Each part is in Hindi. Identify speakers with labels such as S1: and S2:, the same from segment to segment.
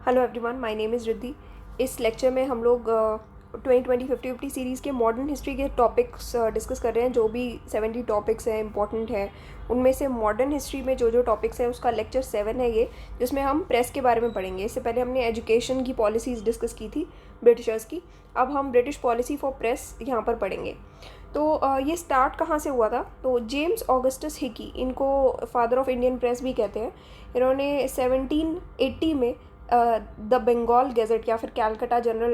S1: Hello everyone, my name is Riddhi. इस लेक्चर में हम लोग 2020-50-50 सीरीज़ के मॉडर्न हिस्ट्री के टॉपिक्स डिस्कस कर रहे हैं। जो भी 70 टॉपिक्स हैं इंपॉर्टेंट है, उनमें से मॉडर्न हिस्ट्री में जो जो टॉपिक्स हैं उसका लेक्चर 7 है ये, जिसमें हम प्रेस के बारे में पढ़ेंगे। इससे पहले हमने एजुकेशन की पॉलिसीज़ डिस्कस की थी ब्रिटिशर्स की। अब हम ब्रिटिश पॉलिसी फॉर प्रेस यहाँ पर पढ़ेंगे। तो ये स्टार्ट कहाँ से हुआ था? तो जेम्स ऑगस्टस हिकी, इनको फादर ऑफ इंडियन प्रेस भी कहते हैं। इन्होंने 1780 में द बंगाल गैजेट या फिर कैलकटा जनरल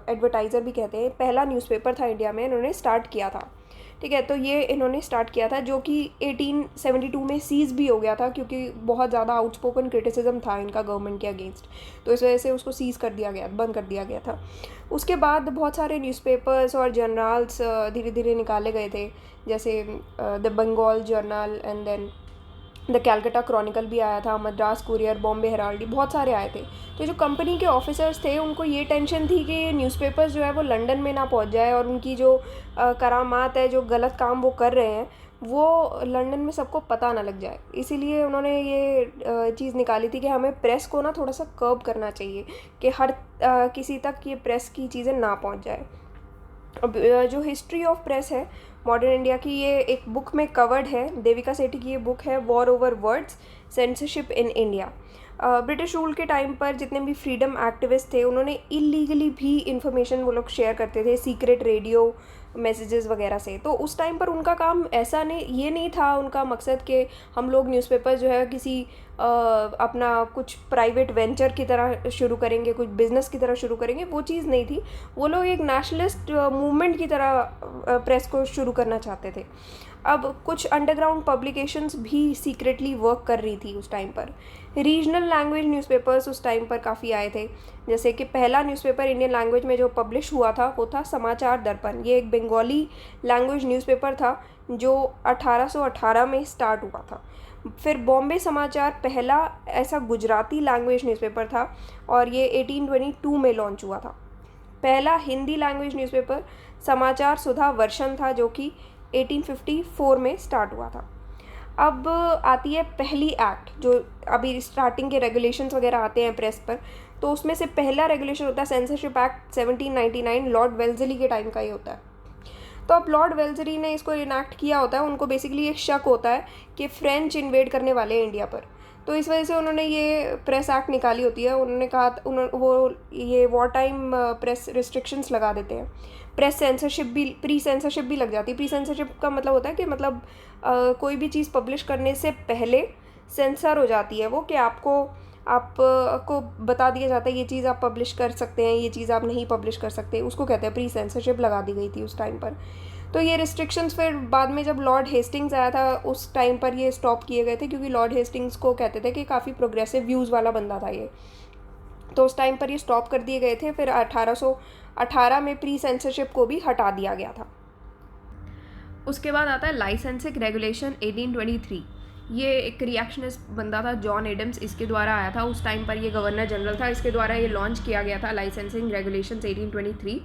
S1: एडवर्टाइज़र भी कहते हैं, पहला न्यूज़पेपर था इंडिया में, इन्होंने स्टार्ट किया था। ठीक है, तो ये इन्होंने स्टार्ट किया था जो कि 1872 में सीज़ भी हो गया था, क्योंकि बहुत ज़्यादा आउटस्पोकन क्रिटिसिज्म था इनका गवर्नमेंट के अगेंस्ट। तो इस वजह से उसको सीज़ कर दिया गया, बंद कर दिया गया था। उसके बाद बहुत सारे न्यूज़पेपर्स और जर्नल्स धीरे धीरे निकाले गए थे, जैसे the Bengal journal and then the Calcutta chronicle भी आया था, मद्रास कुरियर, बॉम्बे हेराल्ड, बहुत सारे आए थे। तो जो कंपनी के ऑफिसर्स थे उनको ये टेंशन थी कि ये न्यूज़पेपर्स जो है वो लंदन में ना पहुंच जाए, और उनकी जो करामात है, जो गलत काम वो कर रहे हैं, वो लंदन में सबको पता ना लग जाए। इसीलिए उन्होंने ये चीज़ निकाली थी कि हमें प्रेस को ना थोड़ा सा कर्ब करना चाहिए, कि हर किसी तक ये प्रेस की चीज़ें ना पहुँच जाए। अब जो हिस्ट्री ऑफ प्रेस है मॉडर्न इंडिया की, ये एक बुक में कवर्ड है। देविका सेठी की ये बुक है, war over words, censorship in India. British rule के टाइम पर जितने भी फ्रीडम एक्टिविस्ट थे, उन्होंने इलीगली भी इंफॉर्मेशन वो लोग शेयर करते थे, सीक्रेट रेडियो मैसेजेस वगैरह से। तो उस टाइम पर उनका काम ऐसा नहीं, ये नहीं था उनका मकसद कि हम लोग न्यूज़पेपर जो है किसी अपना कुछ प्राइवेट वेंचर की तरह शुरू करेंगे, कुछ बिजनेस की तरह शुरू करेंगे, वो चीज़ नहीं थी। वो लोग एक नेशनलिस्ट मूवमेंट की तरह प्रेस को शुरू करना चाहते थे। अब कुछ अंडरग्राउंड पब्लिकेशंस भी सीक्रेटली वर्क कर रही थी उस टाइम पर। रीजनल लैंग्वेज न्यूज़पेपर्स उस टाइम पर काफ़ी आए थे, जैसे कि पहला न्यूज़पेपर इंडियन लैंग्वेज में जो पब्लिश हुआ था वो था समाचार दर्पण। ये एक बंगाली लैंग्वेज न्यूज़पेपर था जो 1818 में स्टार्ट हुआ था। फिर बॉम्बे समाचार पहला ऐसा गुजराती लैंग्वेज न्यूज़पेपर था, और ये 1822 में लॉन्च हुआ था। पहला हिंदी लैंग्वेज न्यूज़पेपर समाचार सुधा वर्षन था, जो कि 1854 में स्टार्ट हुआ था। अब आती है पहली एक्ट, जो अभी स्टार्टिंग के रेगुलेशंस वगैरह आते हैं प्रेस पर। तो उसमें से पहला रेगुलेशन होता है सेंसरशिप एक्ट 1799, लॉर्ड वेल्जली के टाइम का ही होता है। तो अब लॉर्ड वेल्जली ने इसको इनैक्ट किया होता है, उनको बेसिकली एक शक होता है कि फ्रेंच इन्वेड करने वाले हैं इंडिया पर। तो इस वजह से उन्होंने ये प्रेस एक्ट निकाली होती है। उन्होंने कहा, वो ये वॉर टाइम प्रेस रिस्ट्रिक्शंस लगा देते हैं। प्रेस सेंसरशिप भी, प्री सेंसरशिप भी लग जाती है। प्री सेंसरशिप का मतलब होता है कि मतलब कोई भी चीज़ पब्लिश करने से पहले सेंसर हो जाती है वो, कि आपको बता दिया जाता है ये चीज़ आप पब्लिश कर सकते हैं, ये चीज़ आप नहीं पब्लिश कर सकते। उसको कहते हैं प्री सेंसरशिप, लगा दी गई थी उस टाइम पर। तो ये रिस्ट्रिक्शंस फिर बाद में जब लॉर्ड हेस्टिंग्स आया था उस टाइम पर ये स्टॉप किए गए थे, क्योंकि लॉर्ड हेस्टिंग्स को कहते थे कि काफ़ी प्रोग्रेसिव व्यूज़ वाला बंदा था ये। तो उस टाइम पर ये स्टॉप कर दिए गए थे। फिर 1818 में प्री सेंसरशिप को भी हटा दिया गया था। उसके बाद आता है लाइसेंसिंग रेगुलेशन 1823। ये एक रिएक्शनिस्ट बंदा था, जॉन एडम्स, इसके द्वारा आया था। उस टाइम पर ये गवर्नर जनरल था, इसके द्वारा ये लॉन्च किया गया था लाइसेंसिंग रेगुलेशंस 1823।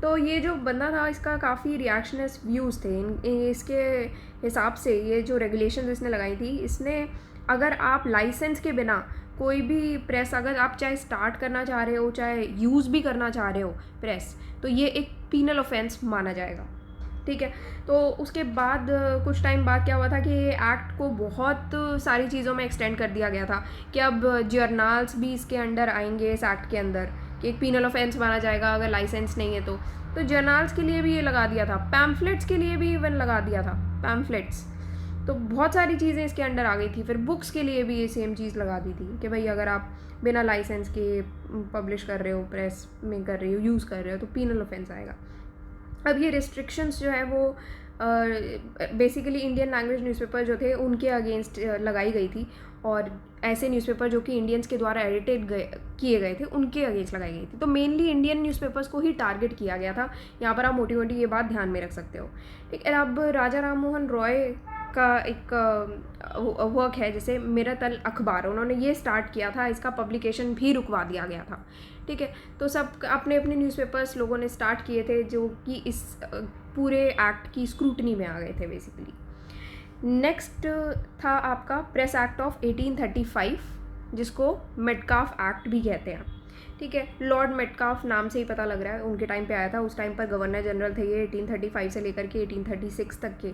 S1: तो ये जो बंदा था इसका काफ़ी रिएक्शनिस्ट व्यूज़ थे। इसके हिसाब से ये जो रेगुलेशंस इसने लगाई थी, इसने अगर आप लाइसेंस के बिना कोई भी प्रेस, अगर आप चाहे स्टार्ट करना चाह रहे हो चाहे यूज़ भी करना चाह रहे हो प्रेस, तो ये एक पीनल ऑफेंस माना जाएगा। ठीक है, तो उसके बाद कुछ टाइम बाद क्या हुआ था कि ये एक्ट को बहुत सारी चीज़ों में एक्सटेंड कर दिया गया था, कि अब जर्नल्स भी इसके अंडर आएंगे इस एक्ट के अंदर, कि एक पीनल ऑफेंस माना जाएगा अगर लाइसेंस नहीं है तो जर्नल्स के लिए भी ये लगा दिया था, पैम्फलेट्स के लिए भी इवन लगा दिया था, पैम्फलेट्स। तो बहुत सारी चीज़ें इसके अंडर आ गई थी। फिर बुक्स के लिए भी ये सेम चीज़ लगा दी थी कि भाई अगर आप बिना लाइसेंस के पब्लिश कर रहे हो, प्रेस में कर रहे हो, यूज़ कर रहे हो, तो पीनल ऑफेंस आएगा। अब ये रिस्ट्रिक्शंस जो है वो बेसिकली इंडियन लैंग्वेज न्यूज़पेपर जो थे उनके अगेंस्ट लगाई गई थी, और ऐसे न्यूज़पेपर जो कि इंडियंस के द्वारा एडिटेड किए गए थे उनके अगेंस्ट लगाई गई थी। तो मेनली इंडियन न्यूज़पेपर्स को ही टारगेट किया गया था। यहाँ पर आप मोटी मोटी ये बात ध्यान में रख सकते हो। ठीक है, अब राजा राम मोहन रॉय का एक वर्क है जैसे मिरतल अखबार, उन्होंने ये स्टार्ट किया था, इसका पब्लिकेशन भी रुकवा दिया गया था। ठीक है, तो सब अपने अपने न्यूज़पेपर्स लोगों ने स्टार्ट किए थे जो कि इस पूरे एक्ट की स्क्रूटनी में आ गए थे बेसिकली। नेक्स्ट था आपका प्रेस एक्ट ऑफ 1835। जिसको मेटकाफ एक्ट भी कहते हैं, ठीक है। लॉर्ड मेटकाफ नाम से ही पता लग रहा है, उनके टाइम पे आया था। उस टाइम पर गवर्नर जनरल थे ये, 1835 से लेकर के 1836 तक के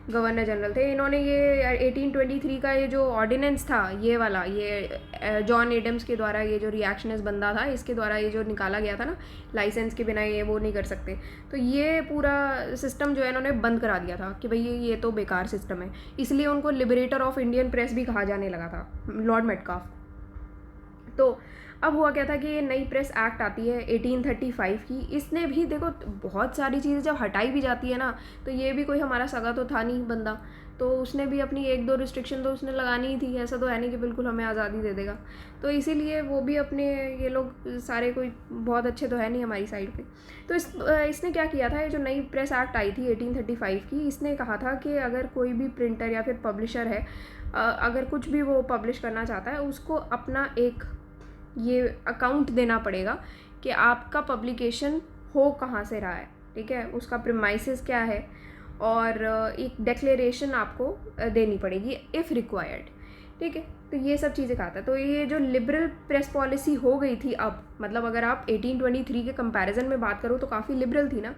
S1: गवर्नर जनरल थे। इन्होंने ये 1823 का ये जो ऑर्डिनेंस था, ये वाला, ये जॉन एडम्स के द्वारा, ये जो रिएक्शनिस्ट बंदा था, इसके द्वारा ये जो निकाला गया था ना, लाइसेंस के बिना ये वो नहीं कर सकते, तो ये पूरा सिस्टम जो है इन्होंने बंद करा दिया था कि भाई ये तो बेकार सिस्टम है। इसलिए उनको लिबरेटर ऑफ इंडियन प्रेस भी कहा जाने लगा था, लॉर्ड मेटकाफ। तो अब हुआ क्या था कि ये नई प्रेस एक्ट आती है 1835 की। इसने भी देखो बहुत सारी चीज़ें जब हटाई भी जाती है ना, तो ये भी कोई हमारा सगा तो था नहीं बंदा, तो उसने भी अपनी एक दो रिस्ट्रिक्शन तो उसने लगानी ही थी। ऐसा तो है नहीं कि बिल्कुल हमें आज़ादी दे देगा, तो इसीलिए वो भी अपने, ये लोग सारे कोई बहुत अच्छे तो है नहीं हमारी साइड पे। तो इसने क्या किया था, ये जो नई प्रेस एक्ट आई थी 1835 की, इसने कहा था कि अगर कोई भी प्रिंटर या फिर पब्लिशर है, अगर कुछ भी वो पब्लिश करना चाहता है, उसको अपना एक ये अकाउंट देना पड़ेगा कि आपका पब्लिकेशन हो कहाँ से रहा है, ठीक है, उसका प्रीमाइसेस क्या है, और एक डिक्लेरेशन आपको देनी पड़ेगी इफ़ रिक्वायर्ड, ठीक है। तो ये सब चीज़ें कहा था। तो ये जो लिबरल प्रेस पॉलिसी हो गई थी अब, मतलब अगर आप 1823 के कंपैरिजन में बात करो तो काफ़ी लिबरल थी ना,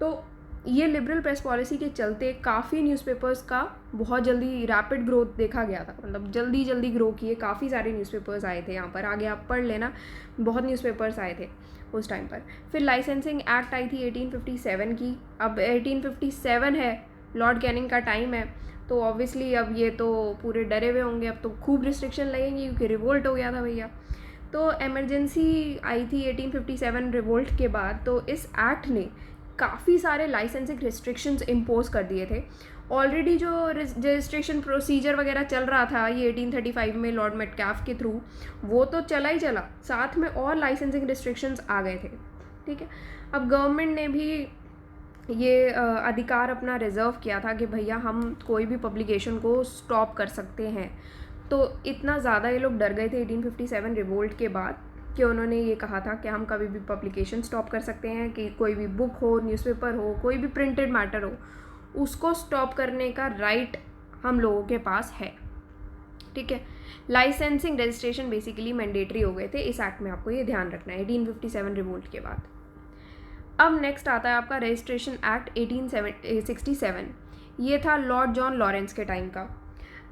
S1: तो ये लिबरल प्रेस पॉलिसी के चलते काफ़ी न्यूज़पेपर्स का बहुत जल्दी रैपिड ग्रोथ देखा गया था, मतलब जल्दी जल्दी ग्रो किए, काफ़ी सारे न्यूज़पेपर्स आए थे यहाँ पर, आगे आप पढ़ लेना, बहुत न्यूज़पेपर्स आए थे उस टाइम पर। फिर लाइसेंसिंग एक्ट आई थी 1857 की। अब 1857 है, लॉर्ड कैनिंग का टाइम है, तो ऑब्वियसली अब ये तो पूरे डरे हुए होंगे, अब तो खूब रिस्ट्रिक्शन लगेंगी क्योंकि रिवोल्ट हो गया था भैया। तो एमरजेंसी आई थी 1857 रिवोल्ट के बाद, तो इस एक्ट ने काफ़ी सारे लाइसेंसिंग रिस्ट्रिक्शंस इम्पोज कर दिए थे। ऑलरेडी जो रजिस्ट्रेशन प्रोसीजर वगैरह चल रहा था ये 1835 में लॉर्ड मेटकाफ के थ्रू, वो तो चला ही चला, साथ में और लाइसेंसिंग रिस्ट्रिक्शंस आ गए थे, ठीक है। अब गवर्नमेंट ने भी ये अधिकार अपना रिजर्व किया था कि भैया हम कोई भी पब्लिकेशन को स्टॉप कर सकते हैं। तो इतना ज़्यादा ये लोग डर गए थे 1857 रिवोल्ट के बाद कि उन्होंने ये कहा था कि हम कभी भी पब्लिकेशन स्टॉप कर सकते हैं, कि कोई भी बुक हो, न्यूज़पेपर हो, कोई भी प्रिंटेड मैटर हो, उसको स्टॉप करने का राइट हम लोगों के पास है, ठीक है। लाइसेंसिंग रजिस्ट्रेशन बेसिकली मैंडेटरी हो गए थे इस एक्ट में, आपको ये ध्यान रखना है 1857 रिवोल्ट के बाद। अब नेक्स्ट आता है आपका रजिस्ट्रेशन एक्ट 1867। ये था लॉर्ड जॉन लॉरेंस के टाइम का।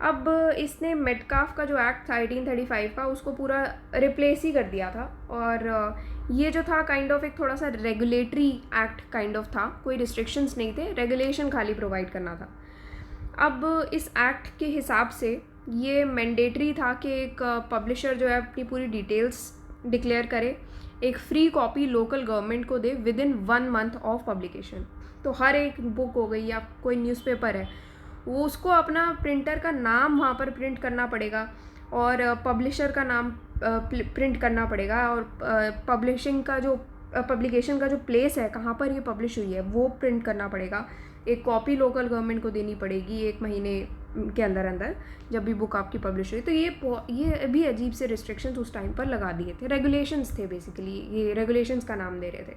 S1: अब इसने मेटकाफ का जो एक्ट था 1835 का, उसको पूरा रिप्लेस ही कर दिया था, और ये जो था काइंड ऑफ एक थोड़ा सा रेगुलेटरी एक्ट काइंड ऑफ था, कोई रिस्ट्रिक्शंस नहीं थे, रेगुलेशन खाली प्रोवाइड करना था। अब इस एक्ट के हिसाब से ये मैंडेटरी था कि एक पब्लिशर जो है अपनी पूरी डिटेल्स डिक्लेयर करे, एक फ्री कॉपी लोकल गवर्नमेंट को दे within 1 month of publication. तो हर एक बुक हो गई या कोई न्यूज़पेपर है, वो उसको अपना प्रिंटर का नाम वहाँ पर प्रिंट करना पड़ेगा, और पब्लिशर का नाम प्रिंट करना पड़ेगा, और पब्लिशिंग का जो पब्लिकेशन का जो प्लेस है, कहाँ पर ये पब्लिश हुई है, वो प्रिंट करना पड़ेगा। एक कॉपी लोकल गवर्नमेंट को देनी पड़ेगी 1 महीने के अंदर अंदर, जब भी बुक आपकी पब्लिश हुई। तो ये भी अजीब से रिस्ट्रिक्शंस उस टाइम पर लगा दिए थे, रेगुलेशंस थे बेसिकली, ये रेगुलेशंस का नाम दे रहे थे।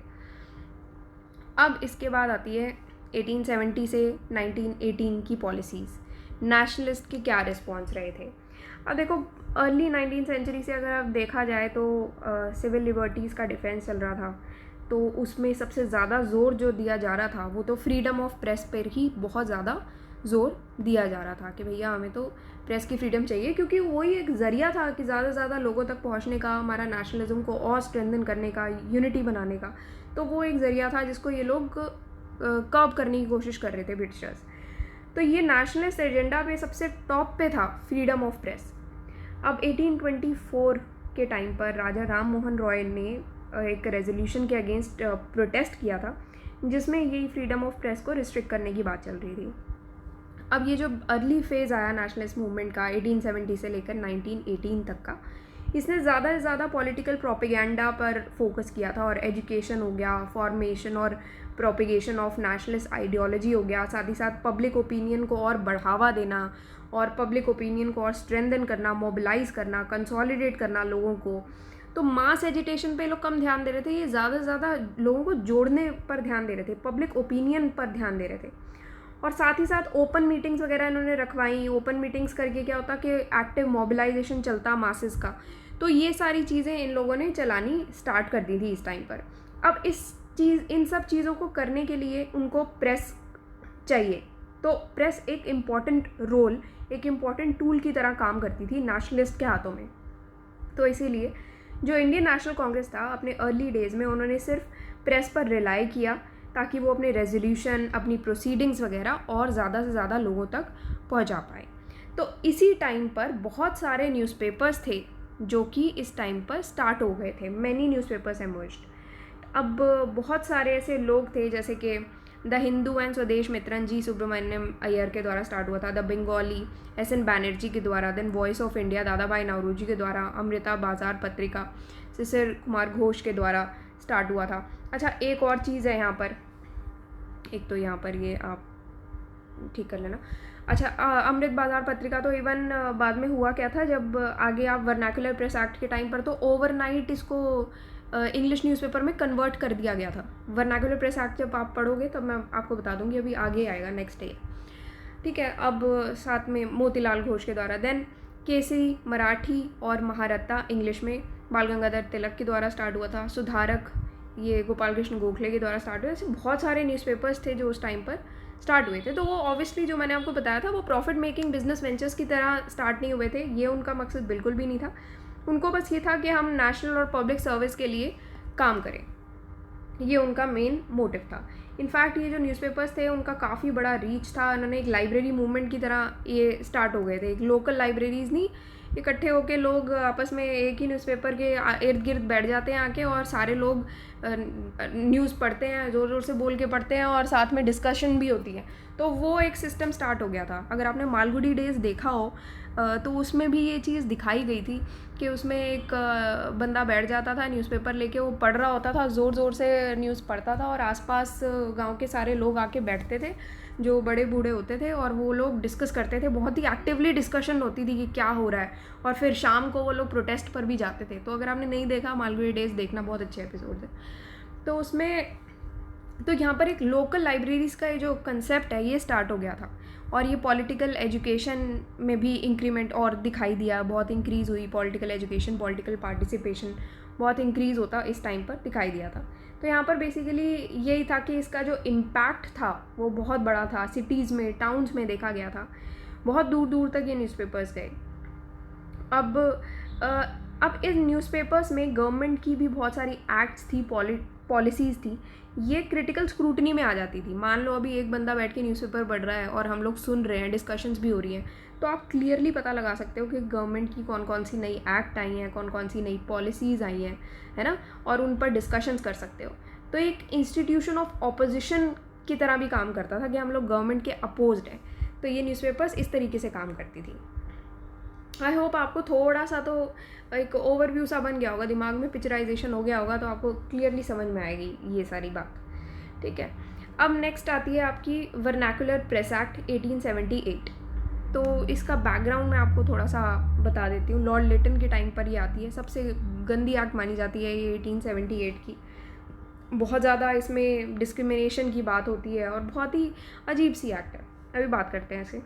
S1: अब इसके बाद आती है 1870 से 1918 की पॉलिसीज़। नेशनलिस्ट के क्या रिस्पॉन्स रहे थे। अब देखो अर्ली 19th सेंचुरी से अगर आप देखा जाए तो सिविल लिबर्टीज़ का डिफेंस चल रहा था, तो उसमें सबसे ज़्यादा ज़ोर जो दिया जा रहा था वो तो फ्रीडम ऑफ प्रेस पर ही बहुत ज़्यादा ज़ोर दिया जा रहा था कि भैया हमें तो प्रेस की फ्रीडम चाहिए, क्योंकि वही एक ज़रिया था कि ज़्यादा से ज़्यादा लोगों तक पहुंचने का, हमारा नेशनलिज्म को और स्ट्रेंथन करने का, यूनिटी बनाने का। तो वो एक ज़रिया था जिसको ये लोग कर्ब करने की कोशिश कर रहे थे ब्रिटिशर्स। तो ये नेशनलिस्ट एजेंडा पे सबसे टॉप पे था फ्रीडम ऑफ प्रेस। अब 1824 के टाइम पर राजा राम मोहन रॉय ने एक रेजोल्यूशन के अगेंस्ट प्रोटेस्ट किया था, जिसमें यही फ्रीडम ऑफ प्रेस को रिस्ट्रिक्ट करने की बात चल रही थी। अब ये जो अर्ली फेज़ आया नेशनलिस्ट मूवमेंट का 1870 से लेकर 1918 तक का, इसने ज़्यादा से ज़्यादा पॉलिटिकल प्रोपेगेंडा पर फोकस किया था, और एजुकेशन हो गया, फॉर्मेशन और प्रोपेगेशन ऑफ नेशनलिस्ट आइडियोलॉजी हो गया, साथ ही साथ पब्लिक ओपिनियन को और बढ़ावा देना, और पब्लिक ओपिनियन को और स्ट्रेंथन करना, मोबिलाइज़ करना, कंसोलिडेट करना लोगों को। तो मास एजिटेशन पे लोग कम ध्यान दे रहे थे, ये ज़्यादा से ज़्यादा लोगों को जोड़ने पर ध्यान दे रहे थे, पब्लिक ओपिनियन पर ध्यान दे रहे थे। और साथ ही साथ ओपन मीटिंग्स वगैरह इन्होंने रखवाई। ओपन मीटिंग्स करके क्या होता कि एक्टिव मोबिलाइजेशन चलता मासेस का। तो ये सारी चीज़ें इन लोगों ने चलानी स्टार्ट कर दी थी इस टाइम पर। अब इन सब चीज़ों को करने के लिए उनको प्रेस चाहिए। तो प्रेस एक इम्पॉर्टेंट रोल, एक इम्पॉर्टेंट टूल की तरह काम करती थी नेशनलिस्ट के हाथों में। तो इसीलिए जो इंडियन नेशनल कांग्रेस था अपने अर्ली डेज़ में उन्होंने सिर्फ प्रेस पर रिलाई किया ताकि वो अपने रेजोल्यूशन, अपनी प्रोसीडिंग्स वगैरह और ज़्यादा से ज़्यादा लोगों तक पहुंचा पाए। तो इसी टाइम पर बहुत सारे न्यूज़पेपर्स थे जो कि इस टाइम पर स्टार्ट हो गए थे। Many newspapers emerged. अब बहुत सारे ऐसे लोग थे जैसे कि द हिंदू एंड स्वदेश मित्रन जी सुब्रमण्यम अय्यर के द्वारा स्टार्ट हुआ था। The Bengali SN. बैनर्जी के द्वारा। देन वॉइस ऑफ इंडिया दादा भाई नौरोजी के द्वारा। अमृता बाजार पत्रिका शिशिर कुमार घोष के द्वारा स्टार्ट हुआ था। अच्छा, एक और चीज़ है यहाँ पर, एक तो यहाँ पर ये आप ठीक कर लेना। अच्छा, अमृत बाजार पत्रिका तो इवन बाद में हुआ क्या था, जब आगे आप वर्नाकुलर प्रेस एक्ट के टाइम पर तो ओवरनाइट इसको इंग्लिश न्यूज़पेपर में कन्वर्ट कर दिया गया था। वर्नाकुलर प्रेस एक्ट जब आप पढ़ोगे तब मैं आपको बता दूंगी, अभी आगे आएगा नेक्स्ट डे। ठीक है, अब साथ में मोतीलाल घोष के द्वारा। देन केसरी मराठी और महारत्ता इंग्लिश में बाल गंगाधर तिलक के द्वारा स्टार्ट हुआ था। सुधारक ये गोपाल कृष्ण गोखले के द्वारा स्टार्ट हुआ। ऐसे बहुत सारे न्यूज़पेपर्स थे जो उस टाइम पर स्टार्ट हुए थे। तो वो ऑब्वियसली जो मैंने आपको बताया था वो प्रॉफिट मेकिंग बिजनेस वेंचर्स की तरह स्टार्ट नहीं हुए थे। ये उनका मकसद बिल्कुल भी नहीं था। उनको बस ये था कि हम नेशनल और पब्लिक सर्विस के लिए काम करें। ये उनका मेन मोटिव था। इनफैक्ट ये जो न्यूज़पेपर्स थे उनका काफ़ी बड़ा रीच था। उन्होंने एक लाइब्रेरी मूवमेंट की तरह ये स्टार्ट हो गए थे। एक लोकल लाइब्रेरीज़ नहीं, इकट्ठे होकर लोग आपस में एक ही न्यूज़पेपर के इर्द गिर्द बैठ जाते हैं आके, और सारे लोग न्यूज़ पढ़ते हैं, ज़ोर ज़ोर से बोल के पढ़ते हैं, और साथ में डिस्कशन भी होती है। तो वो एक सिस्टम स्टार्ट हो गया था। अगर आपने मालगुडी डेज़ देखा हो तो उसमें भी ये चीज़ दिखाई गई थी कि उसमें एक बंदा बैठ जाता था न्यूज़पेपर लेके, वो पढ़ रहा होता था, ज़ोर ज़ोर से न्यूज़ पढ़ता था, और आसपास गांव के सारे लोग आके बैठते थे जो बड़े बूढ़े होते थे, और वो लोग डिस्कस करते थे। बहुत ही एक्टिवली डिस्कशन होती थी कि क्या हो रहा है, और फिर शाम को वो लोग प्रोटेस्ट पर भी जाते थे। तो अगर आपने नहीं देखा मालगुडी डेज़, देखना, बहुत अच्छे एपिसोड थे। तो उसमें तो यहाँ पर एक लोकल लाइब्रेरीज़ का ये जो कंसेप्ट है ये स्टार्ट हो गया था, और ये पॉलिटिकल एजुकेशन में भी इंक्रीमेंट और दिखाई दिया, बहुत इंक्रीज़ हुई पॉलिटिकल एजुकेशन, पॉलिटिकल पार्टिसिपेशन बहुत इंक्रीज़ होता इस टाइम पर दिखाई दिया था। तो यहाँ पर बेसिकली यही था कि इसका जो इम्पैक्ट था वो बहुत बड़ा था। सिटीज़ में, टाउन्स में देखा गया था, बहुत दूर दूर तक ये न्यूज़पेपर्स गए। अब इस न्यूज़पेपर्स में गवर्नमेंट की भी बहुत सारी एक्ट्स थी, पॉलिसीज़ थी, ये क्रिटिकल स्क्रूटनी में आ जाती थी। मान लो अभी एक बंदा बैठ के न्यूज़पेपर पढ़ रहा है और हम लोग सुन रहे हैं, डिस्कशंस भी हो रही हैं, तो आप क्लियरली पता लगा सकते हो कि गवर्नमेंट की कौन कौन सी नई एक्ट आई हैं, कौन कौन सी नई पॉलिसीज़ आई हैं, है ना, और उन पर डिस्कशंस कर सकते हो। तो एक इंस्टीट्यूशन ऑफ ऑपोजिशन की तरह भी काम करता था कि हम लोग गवर्नमेंट के अपोज्ड हैं। तो ये न्यूज़पेपर्स इस तरीके से काम करती थी। आई होप आपको थोड़ा सा तो एक ओवरव्यू सा बन गया होगा, दिमाग में पिक्चराइजेशन हो गया होगा, तो आपको क्लियरली समझ में आएगी ये सारी बात। ठीक है, अब नेक्स्ट आती है आपकी वर्नाकुलर प्रेस एक्ट 1878। तो इसका बैकग्राउंड मैं आपको थोड़ा सा बता देती हूँ। लॉर्ड लिटन के टाइम पर ये आती है। सबसे गंदी एक्ट मानी जाती है ये 1878 की। बहुत ज़्यादा इसमें डिस्क्रिमिनेशन की बात होती है और बहुत ही अजीब सी एक्ट है। अभी बात करते हैं इसे।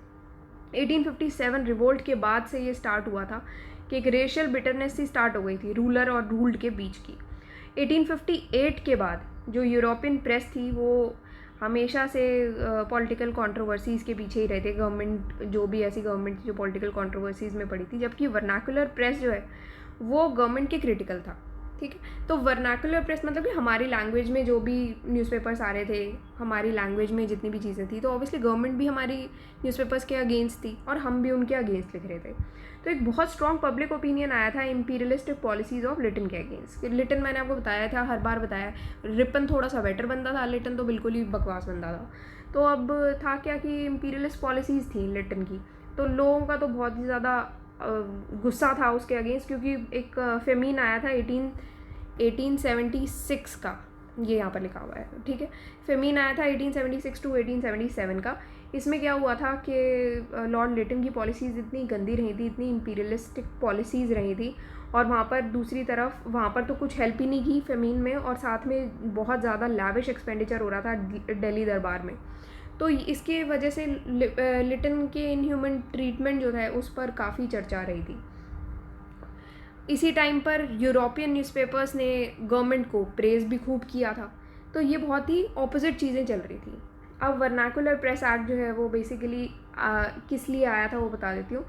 S1: 1857 रिवोल्ट के बाद से ये स्टार्ट हुआ था कि एक रेशियल बिटरनेस सी स्टार्ट हो गई थी रूलर और रूल्ड के बीच की। 1858 के बाद जो यूरोपियन प्रेस थी वो हमेशा से पॉलिटिकल कंट्रोवर्सीज़ के पीछे ही रहते। गवर्नमेंट जो भी ऐसी गवर्नमेंट थी जो पॉलिटिकल कंट्रोवर्सीज़ में पड़ी थी, जबकि वर्नाकुलर प्रेस जो है वो गवर्नमेंट के क्रिटिकल था। ठीक है, तो वर्नाकुलर प्रेस मतलब कि हमारी लैंग्वेज में जो भी न्यूज़पेपर्स आ रहे थे, हमारी लैंग्वेज में जितनी भी चीज़ें थी, तो ऑब्वियसली गवर्नमेंट भी हमारी न्यूज़पेपर्स के अगेंस्ट थी और हम भी उनके अगेंस्ट लिख रहे थे। तो एक बहुत स्ट्रॉन्ग पब्लिक ओपिनियन आया था इम्पीरियलिस्टिक पॉलिसीज़ ऑफ लिटन के अगेंस्ट। लिटन मैंने आपको बताया था, हर बार बताया, रिपन थोड़ा सा बेटर बंदा था, लिटन तो बिल्कुल ही बकवास बंदा था। तो अब था क्या कि इम्पीरियलिस्ट पॉलिसीज़ थी लिटन की, तो लोगों का तो बहुत ही ज़्यादा गुस्सा था उसके अगेंस्ट, क्योंकि एक फेमीन आया था 1876 का, ये यहाँ पर लिखा हुआ है। ठीक है, फेमीन आया था 1876 टू 1877 का। इसमें क्या हुआ था कि लॉर्ड लिटन की पॉलिसीज़ इतनी गंदी रही थी, इतनी इम्पीरियलिस्टिक पॉलिसीज़ रही थी, और वहाँ पर दूसरी तरफ वहाँ पर तो कुछ हेल्प ही नहीं की फेमीन में, और साथ में बहुत ज़्यादा लैविश एक्सपेंडिचर हो रहा था दिल्ली दरबार में। तो इसके वजह से लिटन के इनह्यूमन ट्रीटमेंट जो है उस पर काफ़ी चर्चा रही थी। इसी टाइम पर यूरोपियन न्यूज़पेपर्स ने गवर्नमेंट को प्रेज़ भी खूब किया था। तो ये बहुत ही ऑपोजिट चीज़ें चल रही थी। अब वर्नाकुलर प्रेस एक्ट जो है वो बेसिकली किस लिए आया था वो बता देती हूँ,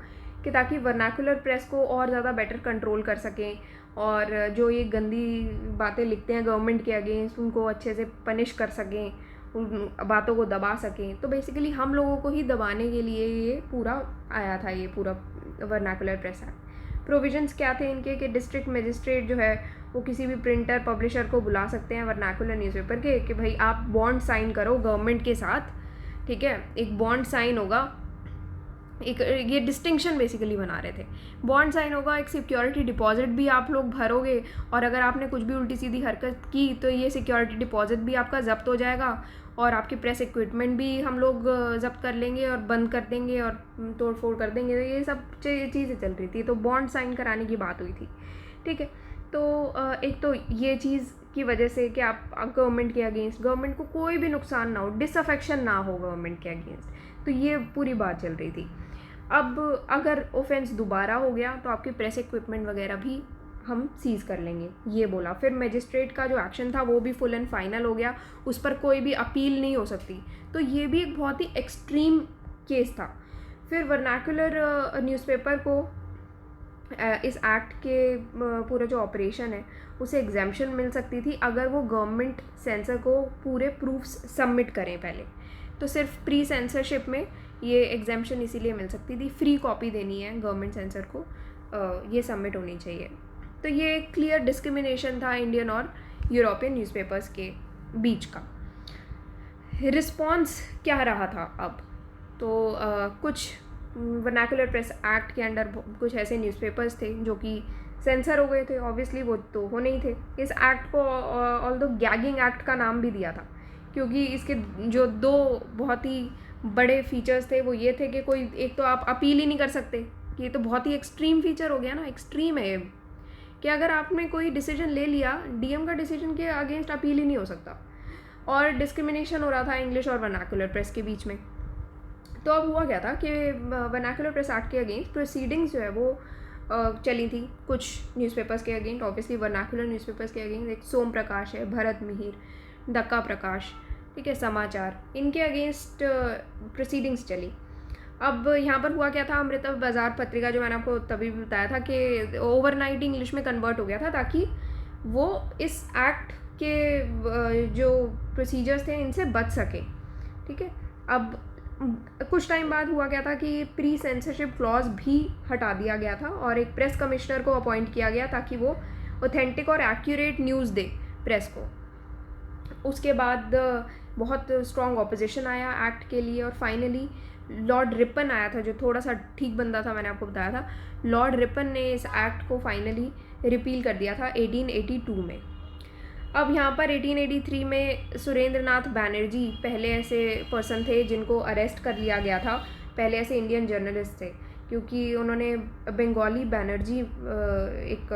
S1: कि ताकि वर्नाकुलर प्रेस को और ज़्यादा बेटर कंट्रोल कर सकें, और जो ये गंदी बातें लिखते हैं गवर्नमेंट के अगेंस्ट उनको अच्छे से पनिश कर सकें, उन बातों को दबा सकें। तो बेसिकली हम लोगों को ही दबाने के लिए ये पूरा आया था, ये पूरा वर्नाकुलर प्रेस एक्ट। प्रोविजंस क्या थे इनके, कि डिस्ट्रिक्ट मजिस्ट्रेट जो है वो किसी भी प्रिंटर पब्लिशर को बुला सकते हैं वर्नाकुलर न्यूज़पेपर के, कि भाई आप बॉन्ड साइन करो गवर्नमेंट के साथ, ठीक है, एक बॉन्ड साइन होगा, एक ये डिस्टिंक्शन बेसिकली बना रहे थे। बॉन्ड साइन होगा, एक सिक्योरिटी डिपॉजिट भी आप लोग भरोगे, और अगर आपने कुछ भी उल्टी सीधी हरकत की तो ये सिक्योरिटी डिपॉजिट भी आपका ज़ब्त हो जाएगा, और आपकी प्रेस इक्विपमेंट भी हम लोग ज़ब्त कर लेंगे और बंद कर देंगे और तोड़ फोड़ कर देंगे। तो ये सब चीज़ें चल रही थी, तो बॉन्ड साइन कराने की बात हुई थी, ठीक है। तो एक तो ये चीज़ की वजह से कि आप गवर्नमेंट के अगेंस्ट, गवर्नमेंट को कोई भी नुकसान ना हो, डिसअफेक्शन ना हो गवर्नमेंट के अगेंस्ट, तो ये पूरी बात चल रही थी। अब अगर ऑफेंस दोबारा हो गया तो आपके प्रेस इक्विपमेंट वगैरह भी हम सीज़ कर लेंगे, ये बोला। फिर मजिस्ट्रेट का जो एक्शन था वो भी फुल एंड फाइनल हो गया, उस पर कोई भी अपील नहीं हो सकती। तो ये भी एक बहुत ही एक्सट्रीम केस था। फिर वर्नाकुलर न्यूज़पेपर को इस एक्ट के पूरा जो ऑपरेशन है उसे एग्जेम्पशन मिल सकती थी अगर वो गवर्नमेंट सेंसर को पूरे प्रूफ्स सबमिट करें पहले। तो सिर्फ प्री सेंसरशिप में ये एग्जेम्पशन इसीलिए मिल सकती थी, फ्री कॉपी देनी है गवर्नमेंट सेंसर को, ये सबमिट होनी चाहिए। तो ये क्लियर डिस्क्रिमिनेशन था इंडियन और यूरोपियन न्यूज़पेपर्स के बीच का। रिस्पॉन्स क्या रहा था अब, तो कुछ वर्नाकुलर प्रेस एक्ट के अंडर कुछ ऐसे न्यूज़पेपर्स थे जो कि सेंसर हो गए थे, ऑब्वियसली वो तो होने ही थे। इस एक्ट को ऑल्दो गैगिंग एक्ट का नाम भी दिया था, क्योंकि इसके जो दो बहुत ही बड़े फीचर्स थे वो ये थे कि कोई एक तो आप अपील ही नहीं कर सकते, कि ये तो बहुत ही एक्सट्रीम फीचर हो गया ना, एक्सट्रीम है कि अगर आपने कोई डिसीजन ले लिया, डीएम का डिसीजन के अगेंस्ट अपील ही नहीं हो सकता। और डिस्क्रिमिनेशन हो रहा था इंग्लिश और वर्नाकुलर प्रेस के बीच में। तो अब हुआ क्या था कि वर्नाकुलर प्रेस एक्ट के अगेंस्ट प्रोसीडिंग्स जो है वो चली थी कुछ न्यूज़पेपर्स के अगेंस्ट, ऑब्वियसली वर्नाकुलर न्यूज़पेपर्स के अगेंस्ट। एक सोम प्रकाश है, भरत मिहिर, दक्का प्रकाश, ठीक है, समाचार, इनके अगेंस्ट प्रोसीडिंग्स चली। अब यहाँ पर हुआ क्या था, अमृता बाज़ार पत्रिका जो मैंने आपको तभी बताया था कि ओवरनाइट इंग्लिश में कन्वर्ट हो गया था ताकि वो इस एक्ट के जो प्रोसीजर्स थे इनसे बच सके, ठीक है। अब कुछ टाइम बाद हुआ क्या था कि प्री सेंसरशिप क्लॉज भी हटा दिया गया था और एक प्रेस कमिश्नर को अपॉइंट किया गया ताकि वो ऑथेंटिक और एक्यूरेट न्यूज़ दे प्रेस को। उसके बाद बहुत स्ट्रॉन्ग ऑपोजिशन आया एक्ट के लिए, और फाइनली लॉर्ड रिपन आया था जो थोड़ा सा ठीक बंदा था, मैंने आपको बताया था। लॉर्ड रिपन ने इस एक्ट को फाइनली रिपील कर दिया था 1882 में। अब यहाँ पर 1883 में सुरेंद्र नाथ बैनर्जी पहले ऐसे पर्सन थे जिनको अरेस्ट कर लिया गया था, पहले ऐसे इंडियन जर्नलिस्ट थे, क्योंकि उन्होंने बंगाली बैनर्जी एक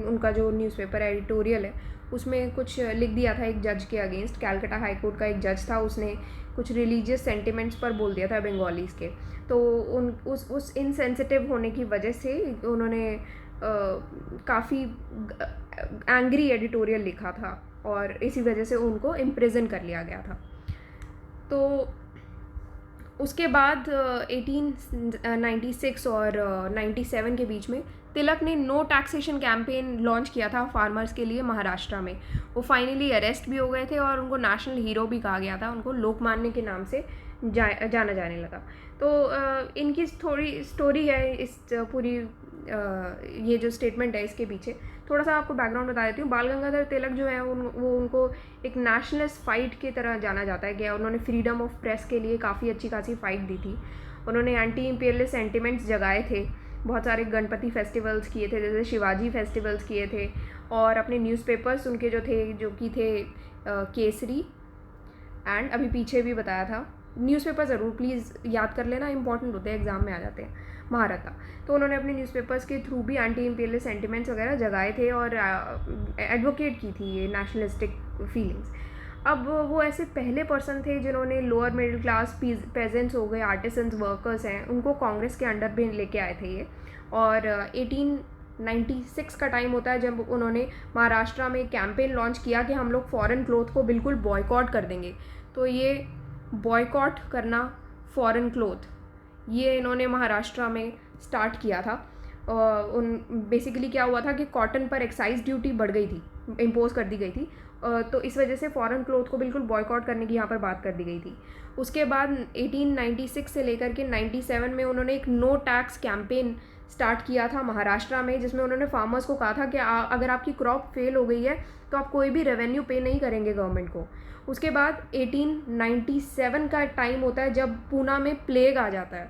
S1: उनका जो न्यूज़पेपर एडिटोरियल है उसमें कुछ लिख दिया था एक जज के अगेंस्ट। कैलकाटा हाई कोर्ट का एक जज था, उसने कुछ रिलीजियस सेंटिमेंट्स पर बोल दिया था बंगालीज़ के। तो उस इनसेंसिटिव होने की वजह से उन्होंने काफ़ी एंग्री एडिटोरियल लिखा था और इसी वजह से उनको इम्प्रिजन कर लिया गया था। तो उसके बाद 1896 और 97 के बीच में तिलक ने नो टैक्सेशन कैंपेन लॉन्च किया था फार्मर्स के लिए महाराष्ट्र में। वो फाइनली अरेस्ट भी हो गए थे और उनको नेशनल हीरो भी कहा गया था, उनको लोकमान्य के नाम से जाना जाने लगा। तो इनकी थोड़ी स्टोरी है इस पूरी ये जो स्टेटमेंट है इसके पीछे, थोड़ा सा आपको बैकग्राउंड बता देती हूँ। बाल गंगाधर तिलक जो है वो उनको एक नेशनलिस्ट फ़ाइट की तरह जाना जाता है कि उन्होंने फ्रीडम ऑफ प्रेस के लिए काफ़ी अच्छी खासी फ़ाइट दी थी। उन्होंने एंटी इंपीरियलिस्ट सेंटिमेंट्स जगाए थे, बहुत सारे गणपति फेस्टिवल्स किए थे, जैसे शिवाजी फेस्टिवल्स किए थे, और अपने न्यूज़पेपर्स उनके जो थे केसरी एंड अभी पीछे भी बताया था, न्यूज़पेपर ज़रूर प्लीज़ याद कर लेना, इंपॉर्टेंट होते हैं, एग्ज़ाम में आ जाते हैं, महारथा। तो उन्होंने अपने न्यूज़पेपर्स के थ्रू भी एंटी इंपीरियलिस्ट सेंटिमेंट्स वगैरह जगाए थे और एडवोकेट की थी ये नेशनलिस्टिक फीलिंग्स। अब वो ऐसे पहले पर्सन थे जिन्होंने लोअर मिडिल क्लास पेजेंट्स हो गए, आर्टिसंस, वर्कर्स हैं, उनको कांग्रेस के अंडर भी लेके आए थे ये। और 1896 का टाइम होता है जब उन्होंने महाराष्ट्र में कैंपेन लॉन्च किया कि हम लोग फॉरेन क्लोथ को बिल्कुल बॉयकॉट कर देंगे। तो ये बॉयकॉट करना फॉरेन क्लोथ, ये इन्होंने महाराष्ट्र में स्टार्ट किया था। उन बेसिकली क्या हुआ था कि कॉटन पर एक्साइज ड्यूटी बढ़ गई थी, इम्पोज कर दी गई थी। तो इस वजह से फॉरेन क्लोथ को बिल्कुल बॉयकॉट करने की यहाँ पर बात कर दी गई थी। उसके बाद 1896 से लेकर के 97 में उन्होंने एक नो टैक्स कैंपेन स्टार्ट किया था महाराष्ट्र में, जिसमें उन्होंने फार्मर्स को कहा था कि अगर आपकी क्रॉप फेल हो गई है तो आप कोई भी रेवेन्यू पे नहीं करेंगे गवर्नमेंट को। उसके बाद 1897 का टाइम होता है जब पूना में प्लेग आ जाता है।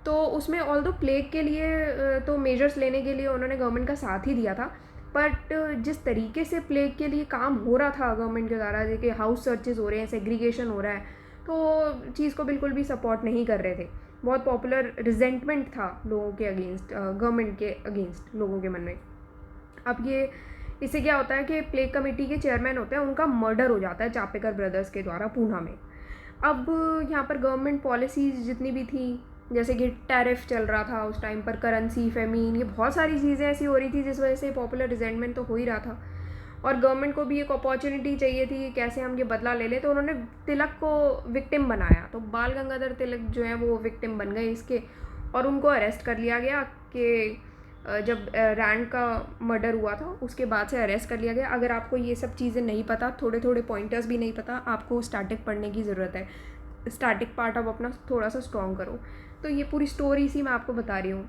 S1: तो उसमें ऑल्दो प्लेग के लिए तो मेजर्स लेने के लिए उन्होंने गवर्नमेंट का साथ ही दिया था, बट जिस तरीके से प्लेग के लिए काम हो रहा था गवर्नमेंट के द्वारा, जैसे हाउस सर्चेज हो रहे हैं, सेग्रीगेशन हो रहा है, तो चीज़ को बिल्कुल भी सपोर्ट नहीं कर रहे थे। बहुत पॉपुलर रिजेंटमेंट था लोगों के अगेंस्ट, गवर्नमेंट के अगेंस्ट लोगों के मन में। अब ये इससे क्या होता है कि प्लेग कमेटी के चेयरमैन होते हैं, उनका मर्डर हो जाता है चापेकर ब्रदर्स के द्वारा पूना में। अब यहाँ पर गवर्नमेंट पॉलिसीज़ जितनी भी थी, जैसे कि टैरिफ चल रहा था उस टाइम पर, करेंसी, फेमीन, ये बहुत सारी चीज़ें ऐसी हो रही थी जिस वजह से पॉपुलर रिजेंटमेंट तो हो ही रहा था। और गवर्नमेंट को भी एक अपॉर्चुनिटी चाहिए थी कि कैसे हम ये बदला ले लें, तो उन्होंने तिलक को विक्टिम बनाया। तो बाल गंगाधर तिलक जो है वो विक्टिम बन गए इसके, और उनको अरेस्ट कर लिया गया कि जब रैंड का मर्डर हुआ था उसके बाद से अरेस्ट कर लिया गया। अगर आपको ये सब चीज़ें नहीं पता, थोड़े थोड़े पॉइंटर्स भी नहीं पता, आपको स्टैटिक पढ़ने की ज़रूरत है। स्टैटिक पार्ट आप अपना थोड़ा सा स्ट्रॉन्ग करो। तो ये पूरी स्टोरी इसी मैं आपको बता रही हूँ।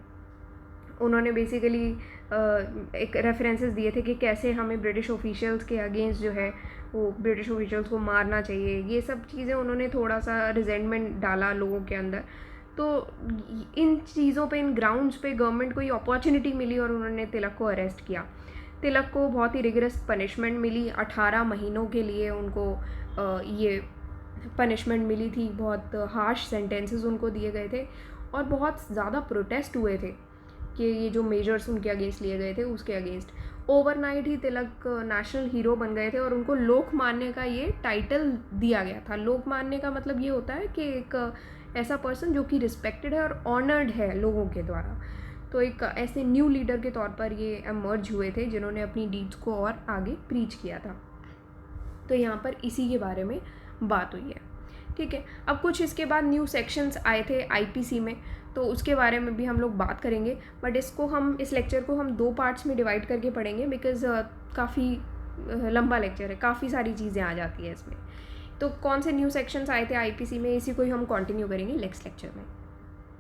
S1: उन्होंने बेसिकली एक रेफरेंसेस दिए थे कि कैसे हमें ब्रिटिश ऑफिशियल्स के अगेंस्ट जो है वो ब्रिटिश ऑफिशियल्स को मारना चाहिए। ये सब चीज़ें उन्होंने थोड़ा सा रिजेंटमेंट डाला लोगों के अंदर। तो इन चीज़ों पे, इन ग्राउंड्स पे गवर्नमेंट को ये अपॉर्चुनिटी मिली और उन्होंने तिलक को अरेस्ट किया। तिलक को बहुत ही रिगरस पनिशमेंट मिली, 18 महीनों के लिए उनको ये पनिशमेंट मिली थी। बहुत हार्श सेंटेंसेस उनको दिए गए थे और बहुत ज़्यादा प्रोटेस्ट हुए थे कि ये जो मेजर्स उनके अगेंस्ट लिए गए थे उसके अगेंस्ट। ओवरनाइट ही तिलक नेशनल हीरो बन गए थे और उनको लोकमान्य का ये टाइटल दिया गया था। लोकमान्य का मतलब ये होता है कि एक ऐसा पर्सन जो कि रिस्पेक्टेड है और ऑनर्ड है लोगों के द्वारा। तो एक ऐसे न्यू लीडर के तौर पर ये एमर्ज हुए थे जिन्होंने अपनी डीड्स को और आगे प्रीच किया था। तो यहाँ पर इसी के बारे में बात हुई है। ठीक है, अब कुछ इसके बाद न्यू सेक्शंस आए थे आईपीसी में, तो उसके बारे में भी हम लोग बात करेंगे। बट इस लेक्चर को हम 2 पार्ट्स में डिवाइड करके पढ़ेंगे, बिकॉज़ काफ़ी लंबा लेक्चर है, काफ़ी सारी चीज़ें आ जाती है इसमें। तो कौन से न्यू सेक्शंस आए थे आईपीसी में, इसी को ही हम कंटिन्यू करेंगे नेक्स्ट लेक्चर में।